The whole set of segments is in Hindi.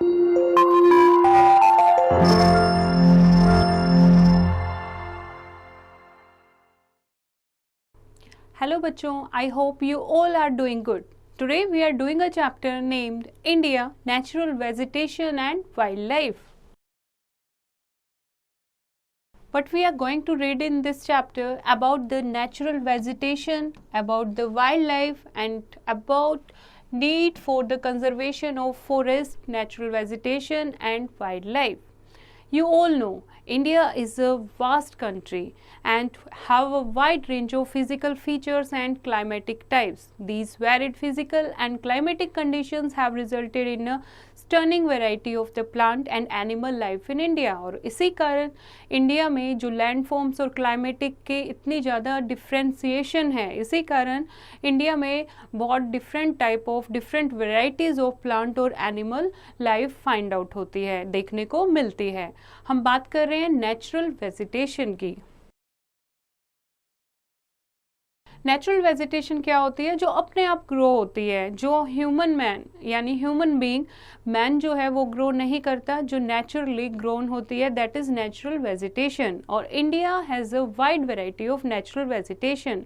Hello बच्चों, I hope you all are doing good. Today we are doing a chapter named India, Natural Vegetation and Wildlife. What we are going to read in this chapter about the natural vegetation, about the wildlife and about need for the conservation of forest, natural vegetation and wildlife. You all know India is a vast country and have a wide range of physical features and climatic types. These varied physical and climatic conditions have resulted in a stunning variety of the plant and animal life in India. और इसी कारण इंडिया में जो लैंड फॉर्म्स और क्लाइमेटिक के इतनी ज़्यादा डिफ्रेंसिएशन है, इसी कारण इंडिया में बहुत different type of different varieties of plant और एनिमल लाइफ फाइंड आउट होती है, देखने को मिलती है. हम बात कर रहे हैं नेचुरल वेजिटेशन की. नेचुरल वेजिटेशन क्या होती है? जो अपने आप ग्रो होती है, जो ह्यूमन मैन यानी ह्यूमन बीइंग मैन जो है वो ग्रो नहीं करता, जो नेचुरली ग्रोन होती है, दैट इज नेचुरल वेजिटेशन. और India has a wide variety of natural vegetation.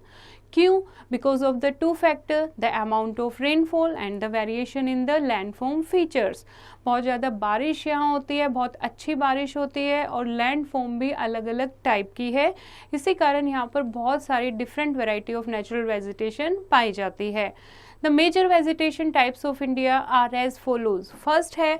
क्यों? Because of the two factor, the amount of rainfall and the variation in the landform features. बहुत ज़्यादा बारिश यहाँ होती है, बहुत अच्छी बारिश होती है और लैंड फॉर्म भी अलग अलग टाइप की है. इसी कारण यहाँ पर बहुत सारी different variety of natural vegetation पाई जाती है. The major vegetation types of India are as follows. First है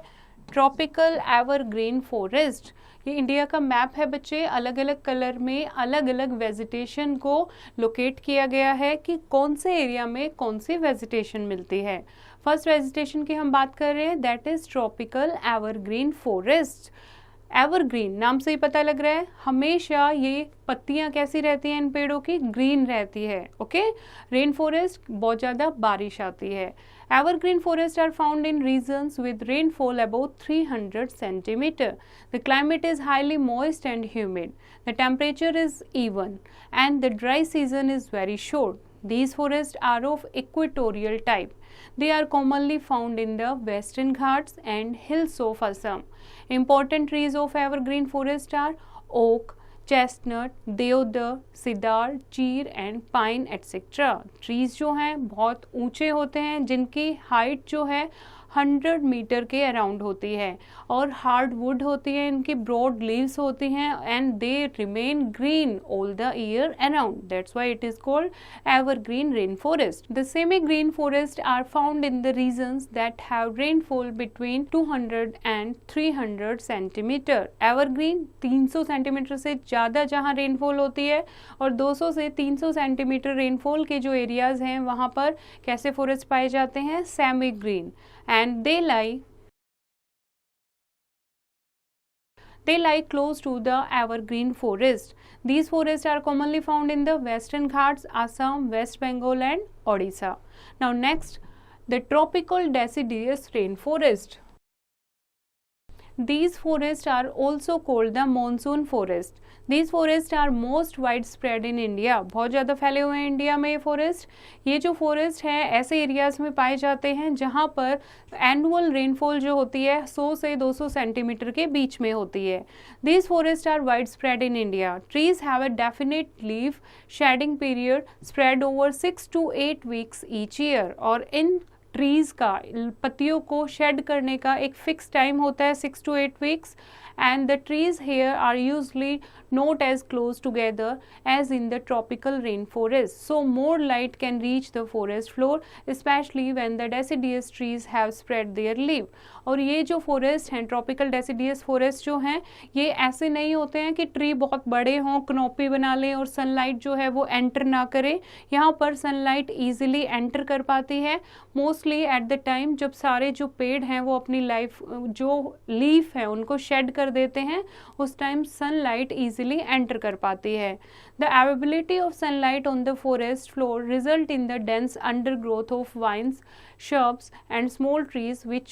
ट्रॉपिकल एवरग्रीन फॉरेस्ट. ये इंडिया का मैप है बच्चे, अलग अलग कलर में अलग अलग वेजिटेशन को लोकेट किया गया है कि कौन से एरिया में कौन सी वेजिटेशन मिलती है. फर्स्ट वेजिटेशन की हम बात कर रहे हैं, that is tropical evergreen forest. Evergreen नाम से ही पता लग रहा है, हमेशा ये पत्तियां कैसी रहती हैं इन पेड़ों की? ग्रीन रहती है. ओके. रेन फॉरेस्ट, बहुत ज़्यादा बारिश आती है. Evergreen forests are found in regions with rainfall above 300 centimeter. The climate is highly moist and humid. The temperature is even and the dry season is very short. These forests are of equatorial type. They are commonly found in the Western Ghats and hills of Assam. Important trees of evergreen forest are oak, chestnut, देवदार, सिदार, चीर एंड पाइन एटसेट्रा. ट्रीज जो हैं बहुत ऊंचे होते हैं, जिनकी हाइट जो है 100 मीटर के अराउंड होती है और हार्ड वुड होती है, इनकी ब्रॉड लीव्स होती हैं and they remain green all the year around. That's why it is called evergreen rain forest. The semi green forest are found in the regions that have rainfall between 200 and 300 centimeter. Evergreen 300 centimeter से ज़्यादा जहाँ रेनफॉल होती है और 200 से 300 सेंटीमीटर रेनफॉल के जो एरियाज हैं वहाँ पर कैसे फॉरेस्ट पाए जाते हैं? Semi green. And they lie close to the evergreen forest. These forests are commonly found in the Western Ghats, Assam, West Bengal and Odisha. Now next, the tropical deciduous rainforest. These forests are also called the monsoon forest. These forests are most widespread in India. बहुत ज़्यादा फैले हुए हैं इंडिया में ये फॉरेस्ट. ये जो फॉरेस्ट है ऐसे एरियाज़ में पाए जाते हैं जहाँ पर एनुअल रेनफॉल जो होती है 100 से 200 सेंटीमीटर के बीच में होती है. These forests are widespread in India. Trees have a definite leaf shedding period spread over 6 to 8 weeks each year. और इन ट्रीज़ का, पत्तियों को शेड करने का एक फिक्स टाइम होता है 6 to 8 weeks. And the trees here are usually not as close together as in the tropical rainforest. So more light can reach the forest floor, especially when the deciduous trees have spread their leaf. और ये जो फॉरेस्ट हैं, ट्रॉपिकल डेसिडियस फॉरेस्ट जो हैं, ये ऐसे नहीं होते हैं कि ट्री बहुत बड़े हों, कनोपी बना लें और सनलाइट जो है वो एंटर ना करे. यहाँ पर सनलाइट ईजिली एंटर कर पाती है मोस्टली एट द टाइम जब सारे जो पेड़ हैं वो अपनी लाइफ जो लीफ है उनको शेड कर देते हैं, उस टाइम सनलाइट ईजिली एंटर कर पाती है. The availability of sunlight on the forest floor result in the dense undergrowth of vines, shrubs and small trees which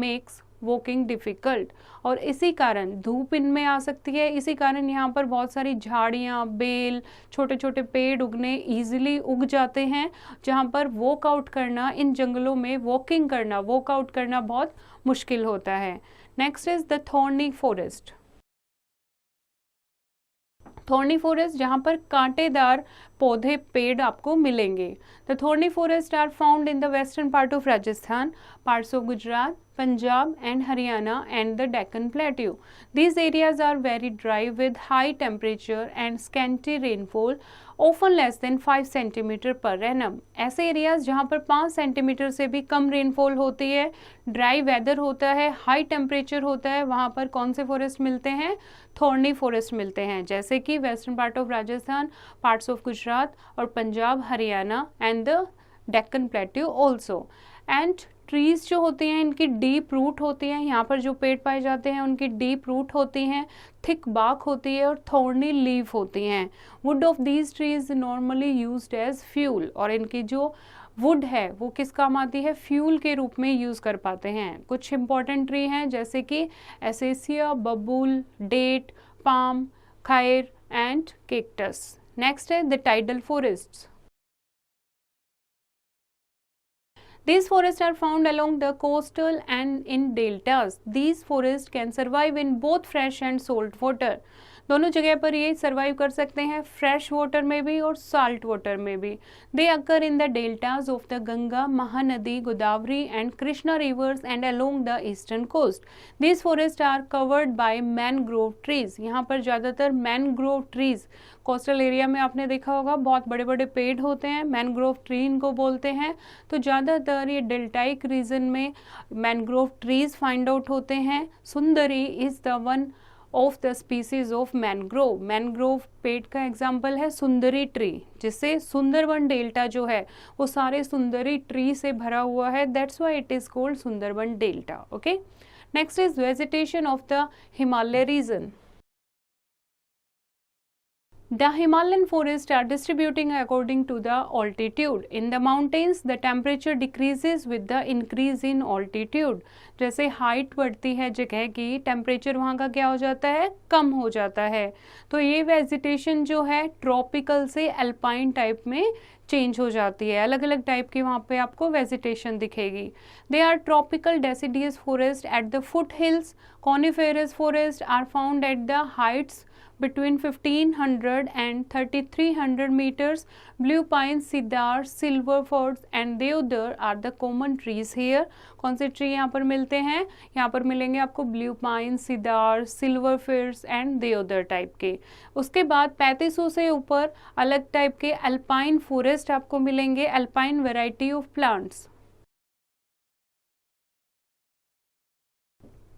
makes walking difficult. और इसी कारण धूप इनमें आ सकती है, इसी कारण यहाँ पर बहुत सारी झाड़ियाँ, बेल, छोटे छोटे पेड़ उगने ईजिली उग जाते हैं, जहाँ पर वॉकआउट करना, इन जंगलों में वॉकिंग करना, वॉकआउट करना बहुत मुश्किल होता है। Next is the thorny forest. Thorny forest जहाँ पर कांटेदार पौधे पेड़ आपको मिलेंगे। The thorny forest are found in the western part of Rajasthan, parts of Gujarat, Punjab and Haryana and the Deccan Plateau. These areas are very dry with high temperature and scanty rainfall, often less than 5 centimeter per annum. ऐसे एरियाज जहाँ पर 5 सेंटीमीटर से भी कम रेनफॉल होती है, ड्राई वेदर होता है, हाई टेम्परेचर होता है, वहाँ पर कौन से फॉरेस्ट मिलते हैं? थॉर्नी फॉरेस्ट मिलते हैं, जैसे कि western part of Rajasthan, parts of Gujarat और Punjab, Haryana and the Deccan plateau also. And trees जो होती हैं इनकी डीप रूट होती है, यहाँ पर जो पेड़ पाए जाते हैं उनकी डीप रूट होती हैं, थिक बाक होती है और थॉर्नी लीफ होती हैं। Wood of these trees normally used as fuel, और इनकी जो वुड है वो किस काम आती है? फ्यूल के रूप में यूज़ कर पाते हैं। कुछ इंपॉर्टेंट ट्री हैं जैसे कि एसेसिया, बबूल, डेट, पाम, खैर एंड केक्टस। नेक्स्ट है the tidal forests. These forests are found along the coastal and in deltas. These forests can survive in both fresh and salt water. दोनों जगह पर ये सर्वाइव कर सकते हैं, फ्रेश वाटर में भी और साल्ट वाटर में भी। They occur in the deltas of the Ganga, Mahanadi, Godavari and Krishna rivers and along the eastern coast. These forest are covered by mangrove trees. यहाँ पर ज़्यादातर मैनग्रोव ट्रीज, कोस्टल एरिया में आपने देखा होगा बहुत बड़े बड़े पेड़ होते हैं, मैनग्रोव ट्री इनको बोलते हैं। तो ज़्यादातर ये डेल्टाइक रीजन में मैनग्रोव ट्रीज फाइंड आउट होते हैं। सुंदरी is the one of the species of mangrove. Mangrove पेड़ का एग्जाम्पल है सुंदरी ट्री, जिससे सुंदरबन डेल्टा जो है वो सारे सुंदरी ट्री से भरा हुआ है, that's why it is called Sundarban delta. Okay, next is vegetation of the Himalaya region. The Himalayan forests are distributing according to the altitude. In the mountains, the temperature decreases with the increase in altitude. जैसे हाइट बढ़ती है जगह की, टेम्परेचर वहाँ का क्या हो जाता है? कम हो जाता है। तो ये वेजिटेशन जो है ट्रॉपिकल से अल्पाइन टाइप में चेंज हो जाती है, अलग अलग टाइप की वहाँ पे आपको वेजिटेशन दिखेगी। They are tropical deciduous forest at the foot hills. Coniferous forest are found at the heights between 1500 and 3300 meters. Blue pine, cedar, silver firs and deodar are the common trees here. कौन से ट्री यहाँ पर मिलते हैं? यहाँ पर मिलेंगे आपको blue pine, cedar, silver firs and deodar type के। उसके बाद 3500 से ऊपर अलग टाइप के अल्पाइन फॉरेस्ट आपको मिलेंगे, alpine variety of plants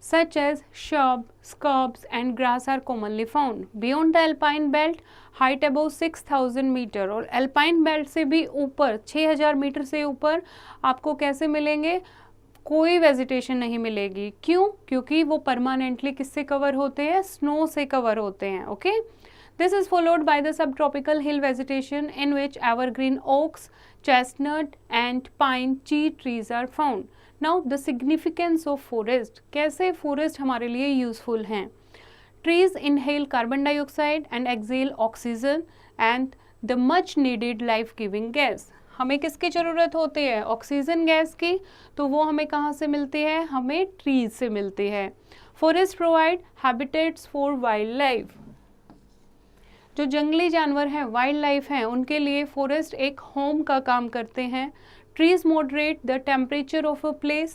such as shrub, scrubs and grass are commonly found. Beyond the alpine belt, height above 6000 metre, और alpine belt से भी ऊपर 6000 मीटर से ऊपर आपको कैसे मिलेंगे? कोई वेजिटेशन नहीं मिलेगी। क्यों? क्योंकि वो परमानेंटली किससे कवर होते हैं? स्नो से कवर होते हैं। Okay, this is followed by the sub tropical hill vegetation in which evergreen oaks, chestnut and pine chir trees are found. Now the significance of forest, कैसे फॉरेस्ट हमारे लिए यूजफुल हैं। Trees inhale carbon dioxide and exhale oxygen and the much needed life giving gas. हमें किसकी ज़रूरत होती है? ऑक्सीजन गैस की। तो वो हमें कहाँ से मिलती है? हमें ट्रीज से मिलती है। Forest provide habitats for wild life. जो जंगली जानवर हैं, वाइल्ड लाइफ हैं, उनके लिए फॉरेस्ट एक होम का काम करते हैं। Trees moderate the temperature of a place.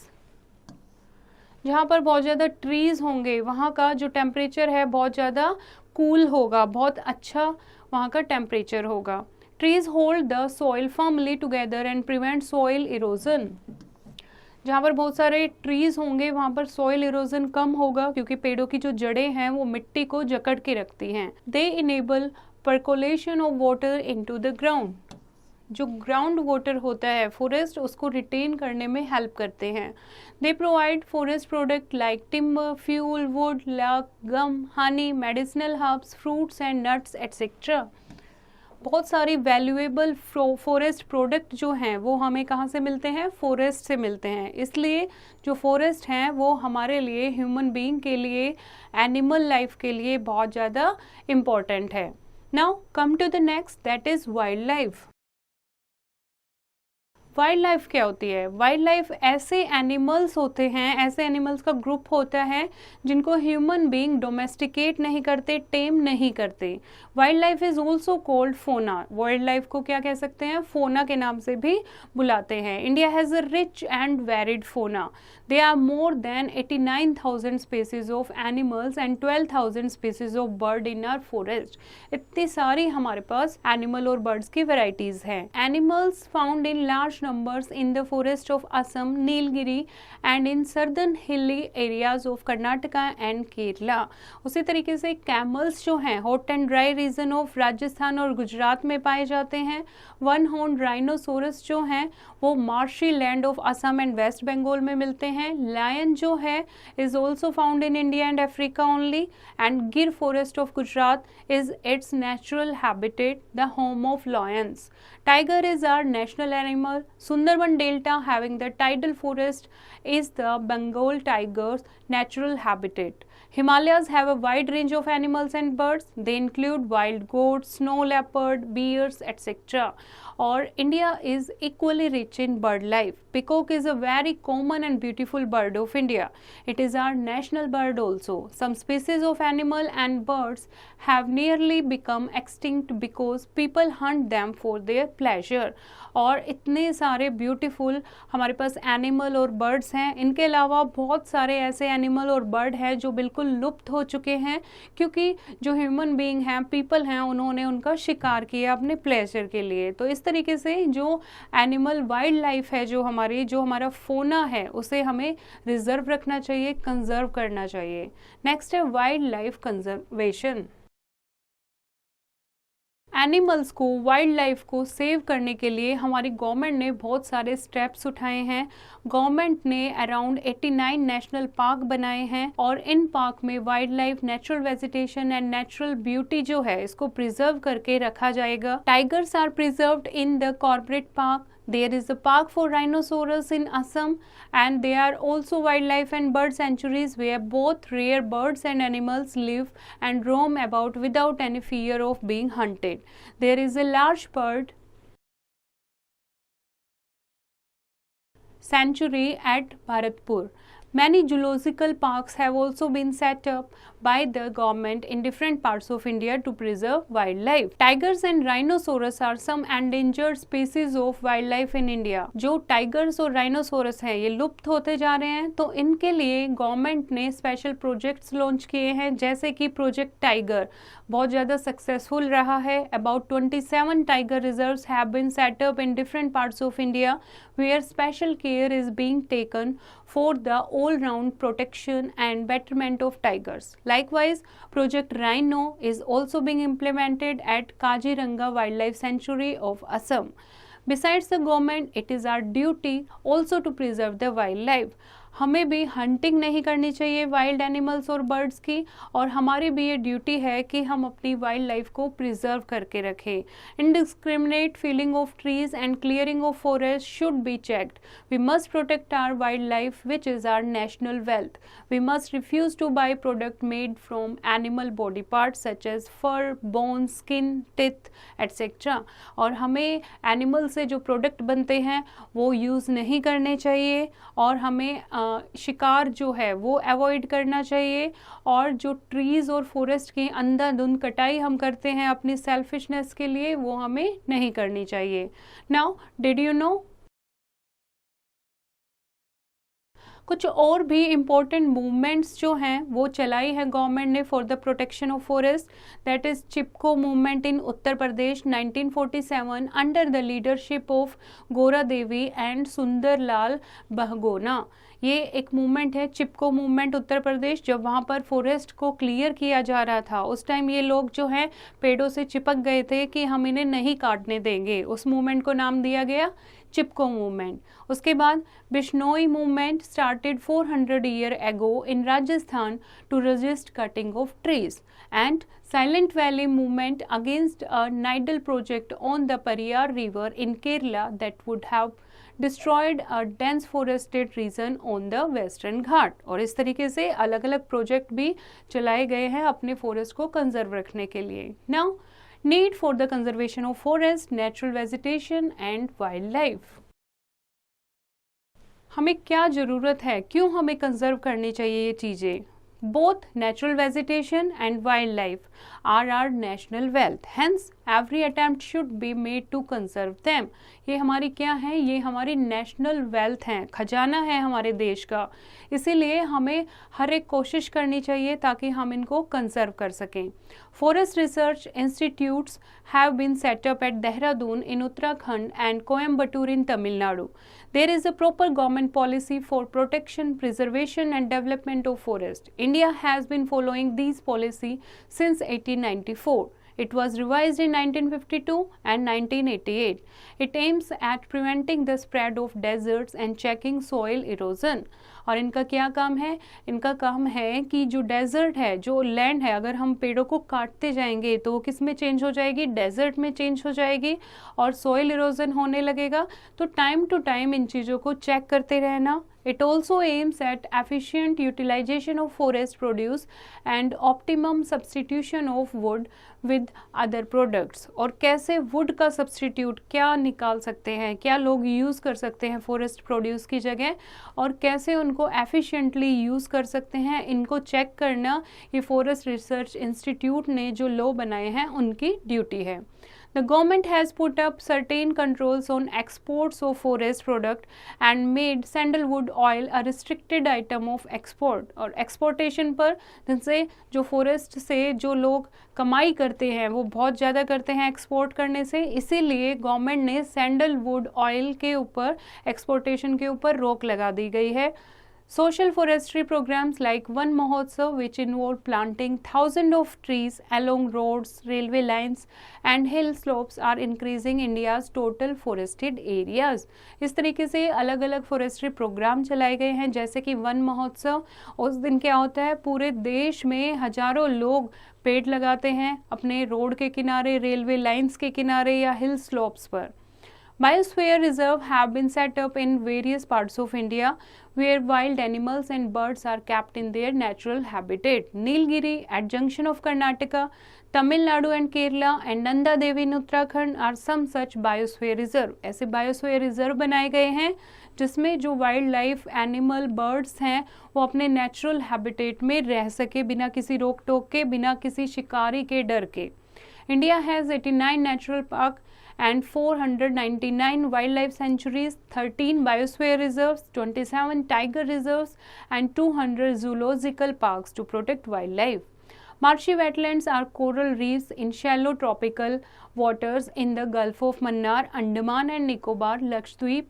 जहाँ पर बहुत ज़्यादा ट्रीज होंगे वहाँ का जो टेम्परेचर है बहुत ज़्यादा कूल होगा, बहुत अच्छा वहाँ का टेम्परेचर होगा। Trees hold the soil firmly together and prevent soil erosion. जहाँ पर बहुत सारे ट्रीज होंगे वहाँ पर सॉइल इरोजन कम होगा, क्योंकि पेड़ों की जो जड़ें हैं वो मिट्टी को जकड़ के रखती हैं। They enable percolation of water into the ground. जो ग्राउंड वाटर होता है फॉरेस्ट उसको रिटेन करने में हेल्प करते हैं। They provide forest product like timber, fuel, wood, lac, gum, honey, medicinal herbs, fruits and nuts etcetera. बहुत सारी वैल्यूएबल फॉरेस्ट प्रोडक्ट जो हैं वो हमें कहाँ से मिलते हैं, फॉरेस्ट से मिलते हैं। इसलिए जो फॉरेस्ट हैं वो हमारे लिए, ह्यूमन बीइंग के लिए, एनिमल लाइफ के लिए बहुत ज़्यादा इम्पॉर्टेंट है। Now come to the next, that is wild life. Wild life क्या होती है? वाइल्ड लाइफ ऐसे एनिमल्स होते हैं, ऐसे एनिमल्स का ग्रुप होता है जिनको ह्यूमन बीइंग डोमेस्टिकेट नहीं करते, टेम नहीं करते। Wild life is also called फोना। वाइल्ड लाइफ को क्या कह सकते हैं? फोना के नाम से भी बुलाते हैं। India has a rich and varied fauna. They are more than 89,000 species of animals and 12,000 species of bird in our forest. इतनी सारी हमारे पास एनिमल और बर्ड्स की वेराइटीज हैं। Animals found in large numbers in the forest of Assam, Nilgiri and in southern hilly areas of Karnataka and Kerala। उसी तरीके से कैमल्स जो हैं hot and dry region of Rajasthan और गुजरात में पाए जाते हैं। वन हॉर्न राइनोसोरस जो हैं वो marshy land of Assam and West Bengal में मिलते हैं। लायन जो है is also found in India and Africa only, and Gir forest of Gujarat is its natural habitat, the home of lions. Tiger is our national animal. Sundarban Delta, having the tidal forest, is the Bengal tiger's natural habitat. Himalayas have a wide range of animals and birds. They include wild goats, snow leopard, bears, etc. Or India is equally rich in bird life. Peacock is a very common and beautiful bird of India. It is our national bird also. Some species of animal and birds have nearly become extinct because people hunt them for their pleasure. और इतने सारे ब्यूटीफुल हमारे पास एनिमल और बर्ड्स हैं। इनके अलावा बहुत सारे ऐसे एनिमल और बर्ड हैं जो बिल्कुल लुप्त हो चुके हैं, क्योंकि जो ह्यूमन बीइंग हैं, पीपल हैं, उन्होंने उनका शिकार किया अपने प्लेजर के लिए। तो इस तरीके से जो एनिमल वाइल्ड लाइफ है, जो हमारा फोना है, उसे हमें रिजर्व रखना चाहिए, कंजर्व करना चाहिए। नेक्स्ट है वाइल्ड लाइफ कंजर्वेशन। एनिमल्स को, वाइल्ड लाइफ को सेव करने के लिए हमारी गवर्नमेंट ने बहुत सारे स्टेप्स उठाए हैं। गवर्नमेंट ने अराउंड 89 नेशनल पार्क बनाए हैं और इन पार्क में wild life, natural vegetation and natural beauty जो है इसको प्रिजर्व करके रखा जाएगा। Tigers are preserved in the corporate park. There is a park for rhinoceros in Assam, and there are also wildlife and bird sanctuaries where both rare birds and animals live and roam about without any fear of being hunted. There is a large bird sanctuary at Bharatpur. Many zoological parks have also been set up by the government in different parts of India to preserve wildlife. Tigers and rhinoceros are some endangered species of wildlife in India. जो टाइगर्स और राइनोसोरस हैं ये लुप्त होते जा रहे हैं, तो इनके लिए गवर्नमेंट ने स्पेशल प्रोजेक्ट्स लॉन्च किए हैं, जैसे कि प्रोजेक्ट टाइगर बहुत ज़्यादा सक्सेसफुल रहा है। About 27 tiger reserves have been set up in different parts of India where special care is being taken for the all-round protection and betterment of tigers. Likewise, Project Rhino is also being implemented at Kaziranga Wildlife Sanctuary of Assam. Besides the government, it is our duty also to preserve the wildlife. हमें भी हंटिंग नहीं करनी चाहिए वाइल्ड एनिमल्स और बर्ड्स की, और हमारी भी ये ड्यूटी है कि हम अपनी वाइल्ड लाइफ को प्रिजर्व करके रखें। Indiscriminate feeling of trees and clearing of forest should be checked. We must protect our wild life which is our national wealth. We must refuse to buy product made from animal body parts such as fur, bone, skin, teeth etcetera. और हमें एनिमल से जो प्रोडक्ट बनते हैं वो यूज़ नहीं करने चाहिए, और हमें शिकार जो है वो अवॉइड करना चाहिए। और जो ट्रीज़ और फॉरेस्ट की अंधाधुंध कटाई हम करते हैं अपनी सेल्फिशनेस के लिए, वो हमें नहीं करनी चाहिए। नाउ डिड यू नो कुछ और भी इम्पोर्टेंट मूवमेंट्स जो हैं वो चलाई है गवर्नमेंट ने for the protection of forest, that is Chipko movement in Uttar Pradesh 1947 under the leadership of गोरा देवी एंड सुंदरलाल बहगोना। ये एक मूवमेंट है, चिपको मूवमेंट उत्तर प्रदेश। जब वहाँ पर फॉरेस्ट को क्लियर किया जा रहा था, उस टाइम ये लोग जो हैं पेड़ों से चिपक गए थे कि हम इन्हें नहीं काटने देंगे। उस मूवमेंट को नाम दिया गया चिपको मूवमेंट। उसके बाद Bishnoi movement started 400 year ago in Rajasthan to resist cutting of trees, and Silent Valley movement against a hydel project on the Periyar river in Kerala that would have destroyed a dense forested region on the Western घाट। और इस तरीके से अलग अलग प्रोजेक्ट भी चलाए गए हैं अपने फॉरेस्ट को कंजर्व रखने के लिए। Now need for the conservation of forest, natural vegetation and wild life. हमें क्या ज़रूरत है, क्यों हमें कंजर्व करनी चाहिए ये चीज़ें? Both natural vegetation and wild life are our national wealth, hence every attempt should be made to conserve them. ये हमारी क्या है? ये हमारी नेशनल वेल्थ हैं, खजाना है हमारे देश का, इसीलिए हमें हर एक कोशिश करनी चाहिए ताकि हम इनको कंजर्व कर सकें। Forest research institutes have been set up at Dehradun in Uttarakhand and Coimbatore in Tamil Nadu. There is a proper government policy for protection, preservation and development of forest. India has been following these policy since 1894. It was revised in 1952 and 1988. It aims at preventing the spread of deserts and checking soil erosion. और इनका क्या काम है? इनका काम है कि जो डेजर्ट है, जो लैंड है, अगर हम पेड़ों को काटते जाएंगे तो वो किस में चेंज हो जाएगी? डेजर्ट में चेंज हो जाएगी और सॉइल इरोजन होने लगेगा। तो टाइम टू टाइम इन चीज़ों को चेक करते रहना। It also aims at efficient utilization of forest produce and optimum substitution of wood with other products। और कैसे वुड का सब्सटीट्यूट क्या निकाल सकते हैं, क्या लोग यूज़ कर सकते हैं फॉरेस्ट प्रोड्यूस की जगह, और कैसे उनको एफिशिएंटली यूज़ कर सकते हैं, इनको चेक करना ये फॉरेस्ट रिसर्च इंस्टीट्यूट ने जो लॉ बनाए हैं उनकी ड्यूटी है। The government has put up certain controls on exports of forest product and made sandalwood oil a restricted item of export। और exportation पर जिनसे जो forest से जो लोग कमाई करते हैं वो बहुत ज़्यादा करते हैं एक्सपोर्ट करने से, इसीलिए गवर्नमेंट ने सैंडलवुड ऑयल के ऊपर एक्सपोर्टेशन के ऊपर रोक लगा दी गई है। Social forestry programs like Van Mahotsav, which involve planting thousands of trees along roads, railway lines and hill slopes, are increasing India's total forested areas। इस तरीके से अलग अलग फॉरेस्ट्री प्रोग्राम चलाए गए हैं, जैसे कि वन महोत्सव। उस दिन क्या होता है, पूरे देश में हजारों लोग पेड़ लगाते हैं अपने रोड के किनारे, रेलवे लाइंस के किनारे या हिल स्लोप्स पर। Biosphere reserve have been set up in various parts of India where wild animals and birds are kept in their natural habitat. Nilgiri at junction of Karnataka, Tamil Nadu and Kerala and Nanda Devi in Uttarakhand are some such biosphere reserve। ऐसे biosphere reserve बनाए गए हैं जिसमें जो वाइल्ड लाइफ एनिमल बर्ड्स हैं वो अपने नेचुरल हैबिटेट में रह सके बिना किसी रोक टोक के, बिना किसी शिकारी के डर के। India has 89 natural park and 499 wildlife sanctuaries, 13 biosphere reserves, 27 tiger reserves and 200 zoological parks to protect wildlife. Marshy wetlands are coral reefs in shallow tropical waters in the Gulf of Mannar, Andaman and Nicobar, Lakshadweep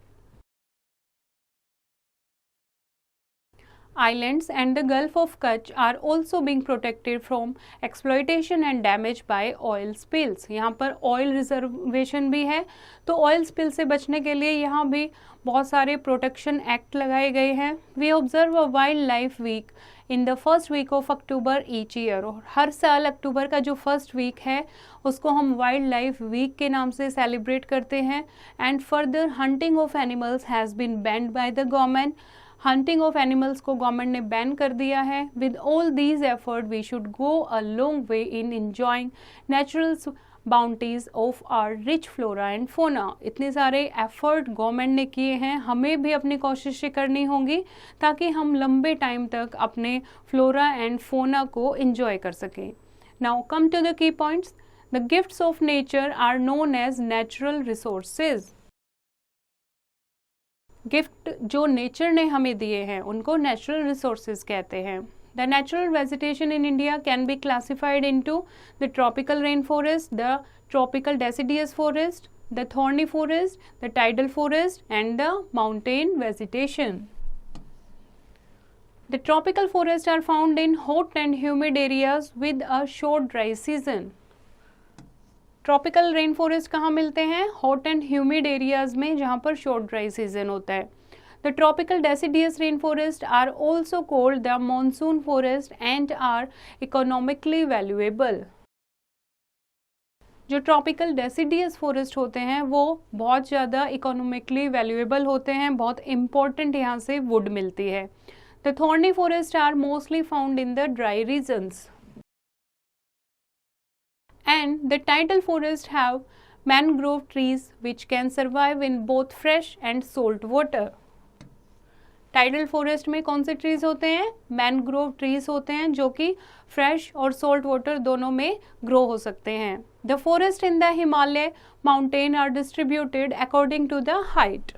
Islands and the Gulf of Kutch are also being protected from exploitation and damage by oil spills। यहाँ पर ऑयल रिजर्वेशन भी है, तो ऑयल स्पिल से बचने के लिए यहाँ भी बहुत सारे प्रोटेक्शन एक्ट लगाए गए हैं। We observe a wild life week in the first week of October each year. और हर साल अक्टूबर का जो फर्स्ट वीक है उसको हम वाइल्ड लाइफ वीक के नाम से सेलिब्रेट करते हैं। And further hunting of animals has been banned by the government. Hunting of animals को गवर्नमेंट ने बैन कर दिया है। With all these effort we should go a long way in enjoying natural bounties of our rich flora and fauna. इतने सारे एफर्ट गवर्नमेंट ने किए हैं, हमें भी अपनी कोशिशें करनी होंगी ताकि हम लंबे टाइम तक अपने फ्लोरा एंड फोना को एंजॉय कर सकें। Now come to the key points. The gifts of nature are known as natural resources. Gift जो नेचर ने हमें दिए हैं उनको नेचुरल रिसोर्सेज कहते हैं। The natural vegetation in India can be classified into the tropical rain forest, the tropical deciduous forest, the thorny forest, the tidal forest and the mountain vegetation. The tropical forest are found in hot and humid areas with a short dry season. Tropical rain forest कहाँ मिलते हैं? हॉट एंड ह्यूमिड एरियाज में, जहाँ पर शॉर्ट ड्राई सीजन होता है। The tropical deciduous rain forest are also called the monsoon forest and are economically valuable. जो ट्रॉपिकल डेसिडियस फॉरेस्ट होते हैं वो बहुत ज़्यादा इकोनॉमिकली वैल्यूएबल होते हैं, बहुत इंपॉर्टेंट यहाँ से वुड मिलती है। The thorny forest are mostly found in the dry regions and the tidal forest have mangrove trees which can survive in both fresh and salt water. Tidal forest में कौन से ट्रीज होते हैं? मैनग्रोव ट्रीज होते हैं जो कि फ्रेश और सोल्ट वाटर दोनों में ग्रो हो सकते हैं। The forest in the Himalaya mountain are distributed according to the height.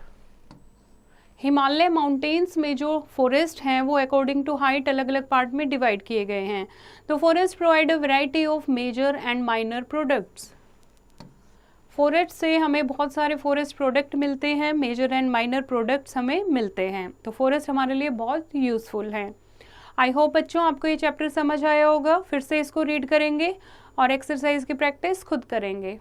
Himalaya mountains में जो फॉरेस्ट हैं वो अकॉर्डिंग टू हाइट अलग अलग पार्ट में डिवाइड किए गए हैं। The forest provide a variety of major and minor products. Forest से हमें बहुत सारे फॉरेस्ट प्रोडक्ट मिलते हैं, मेजर एंड माइनर प्रोडक्ट्स हमें मिलते हैं। तो फॉरेस्ट हमारे लिए बहुत यूजफुल हैं। आई होप बच्चों आपको ये चैप्टर समझ आया होगा। फिर से इसको रीड करेंगे और एक्सरसाइज की प्रैक्टिस खुद करेंगे।